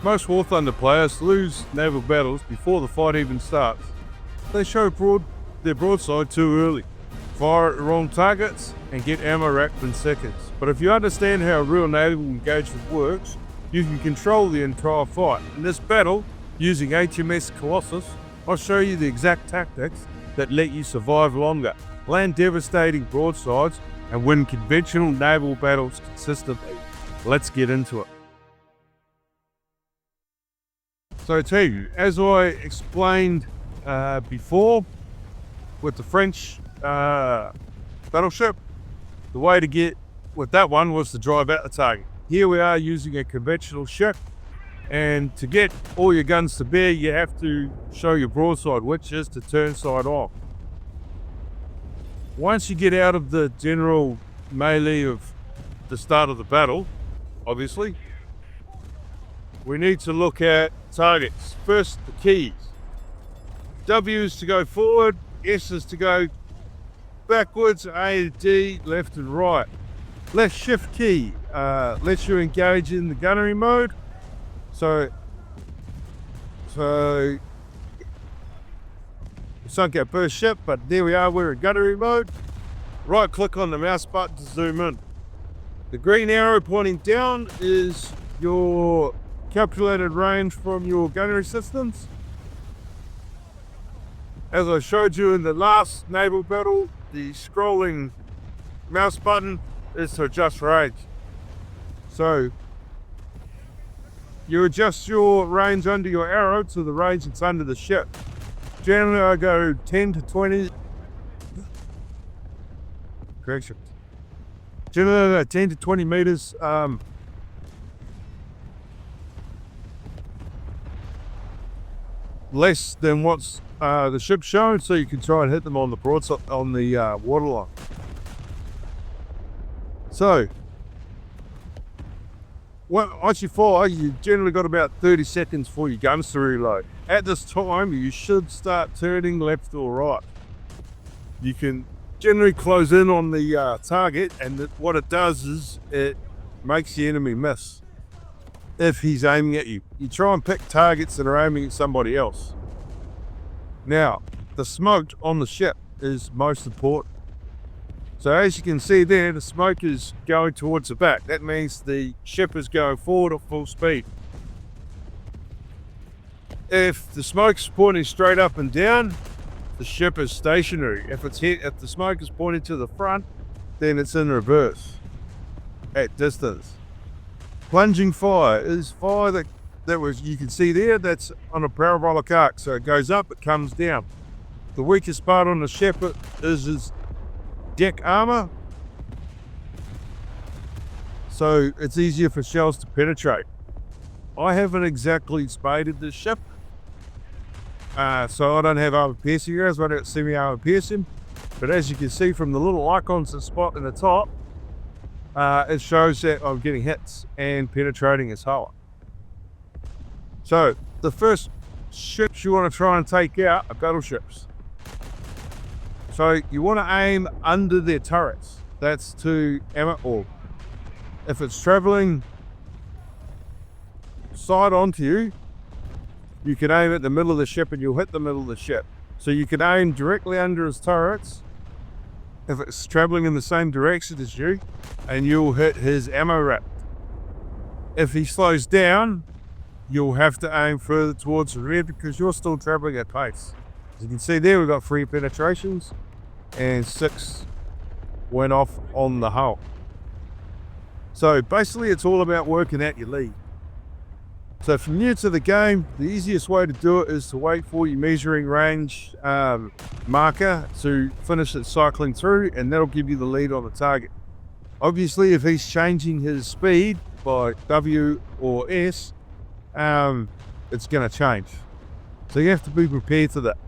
Most War Thunder players lose naval battles before the fight even starts. They show their broadside too early, fire at the wrong targets, and get ammo wrapped in seconds. But if you understand how a real naval engagement works, you can control the entire fight. In this battle, using HMS Colossus, I'll show you the exact tactics that let you survive longer, land devastating broadsides, and win conventional naval battles consistently. Let's get into it. So team, as I explained before with the French battleship, the way to get with that one was to drive out the target. Here we are using a conventional ship, and to get all your guns to bear, you have to show your broadside, which is to turn side on. Once you get out of the general melee of the start of the battle, obviously, we need to look at targets. First, the keys. W is to go forward, S is to go backwards, A to D, left and right. Left shift key lets you engage in the gunnery mode. So sunk our first ship, but there we are, we're in gunnery mode. Right click on the mouse button to zoom in. The green arrow pointing down is your calculated range from your gunnery systems. As I showed you in the last naval battle, the scrolling mouse button is to adjust range. So you adjust your range under your arrow to the range that's under the ship. Generally I go 10 to 20. Correction. Generally I go 10 to 20 meters. Less than what's the ship's showing, so you can try and hit them on the broadside, on the waterline. So, once you fire, you generally got about 30 seconds for your guns to reload. At this time, you should start turning left or right. You can generally close in on the target, and what it does is it makes the enemy miss. If he's aiming at you, you try and pick targets that are aiming at somebody else. Now, the smoke on the ship is most important. So as you can see there, the smoke is going towards the back. That means the ship is going forward at full speed. If the smoke's pointing straight up and down, the ship is stationary. If the smoke is pointing to the front, then it's in reverse at distance. Plunging fire is fire that was, you can see there, that's on a parabolic arc. So it goes up, it comes down. The weakest part on the ship is his deck armor. So it's easier for shells to penetrate. I haven't exactly spaded this ship. So I don't have armor piercing arrows, I don't semi-armor piercing. But as you can see from the little icons that spot in the top, it shows that I'm getting hits and penetrating his hull. So the first ships you want to try and take out are battleships. So you want to aim under their turrets. That's to ammo, or if it's traveling side onto you, you can aim at the middle of the ship and you'll hit the middle of the ship. So you can aim directly under his turrets if it's traveling in the same direction as you, and you'll hit his ammo wrap. If he slows down, you'll have to aim further towards the rear because you're still traveling at pace. As you can see there, we've got 3 penetrations and 6 went off on the hull. So basically it's all about working out your lead. So if you're new to the game, the easiest way to do it is to wait for your measuring range marker to finish it cycling through, and that'll give you the lead on the target. Obviously, if he's changing his speed by W or S, it's going to change. So you have to be prepared for that.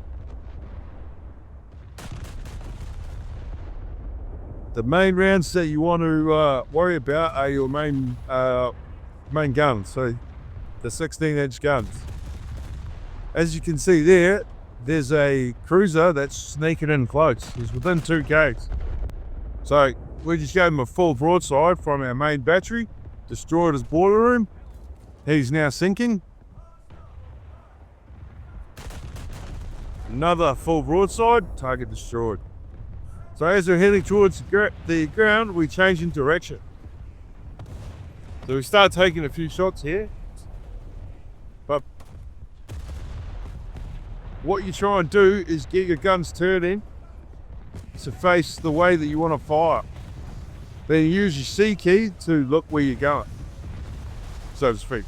The main rounds that you want to worry about are your main guns. So the 16-inch guns. As you can see there, there's a cruiser that's sneaking in close. He's within 2 Ks. So we just gave him a full broadside from our main battery, destroyed his boiler room, He's now sinking. Another full broadside, target destroyed. So as we're heading towards the ground, we change in direction. So we start taking a few shots here. But what you try and do is get your guns turning to face the way that you want to fire. Then you use your C key to look where you're going, so to speak.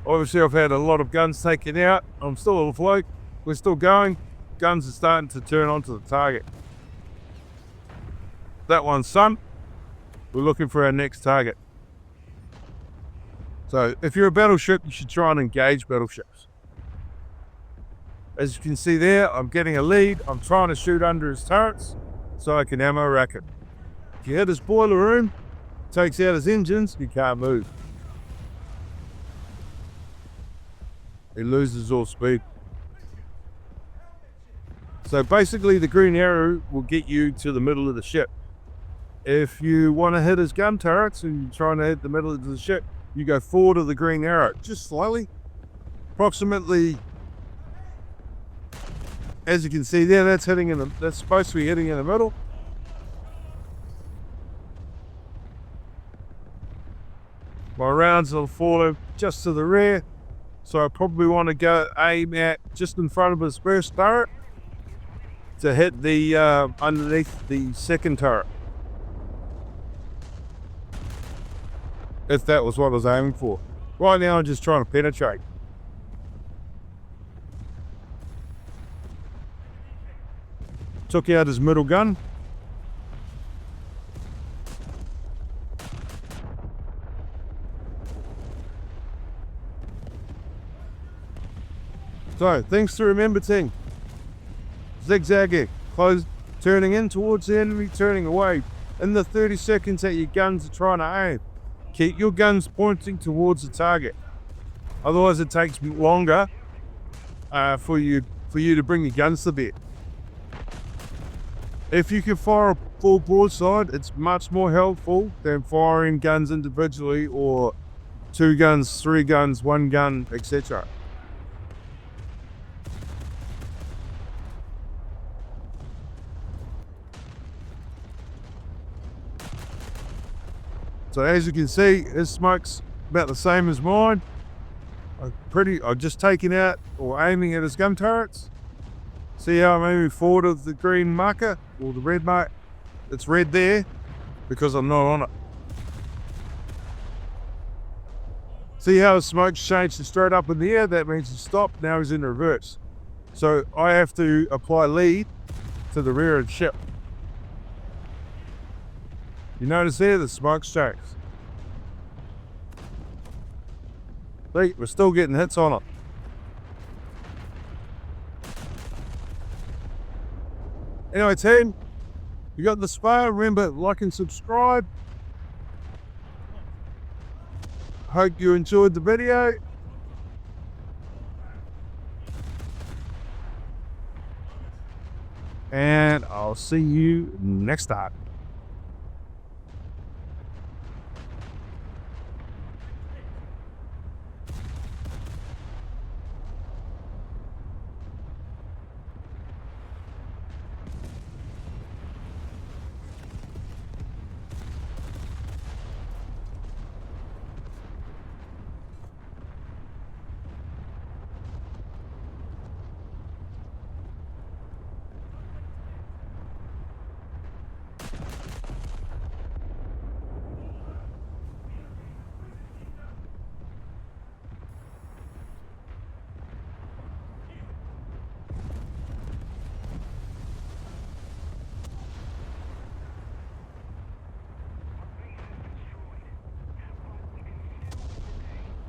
Obviously I've had a lot of guns taken out. I'm still afloat. We're still going. Guns are starting to turn onto the target. That one's sunk. We're looking for our next target. So if you're a battleship, you should try and engage battleships. As you can see there, I'm getting a lead. I'm trying to shoot under his turrets so I can ammo rack it. If you hit his boiler room, takes out his engines, he can't move. He loses all speed. So basically the green arrow will get you to the middle of the ship. If you want to hit his gun turrets and you're trying to hit the middle of the ship, you go forward of the green arrow, just slightly. Approximately, as you can see there, that's supposed to be hitting in the middle. My rounds will fall just to the rear, so I probably want to go aim at just in front of his first turret to hit the underneath the second turret, if that was what I was aiming for. Right now I'm just trying to penetrate. Took out his middle gun. So things to remember, team. Zigzagging, close, turning in towards the enemy, turning away. In the 30 seconds that your guns are trying to aim, keep your guns pointing towards the target. Otherwise it takes longer for you to bring your guns to bear. If you can fire a full broadside, it's much more helpful than firing guns individually, or 2 guns, 3 guns, 1 gun, etc. So as you can see, his smoke's about the same as mine. I'm just taking out or aiming at his gun turrets. See how I'm moving forward of the green marker, or the red mark? It's red there because I'm not on it. See how the smoke's changed to straight up in the air? That means he's stopped, now he's in reverse. So I have to apply lead to the rear of the ship. You notice there, the smoke's changed. See, we're still getting hits on it. Anyway, team, you got the spare. Remember, like and subscribe. Hope you enjoyed the video. And I'll see you next time.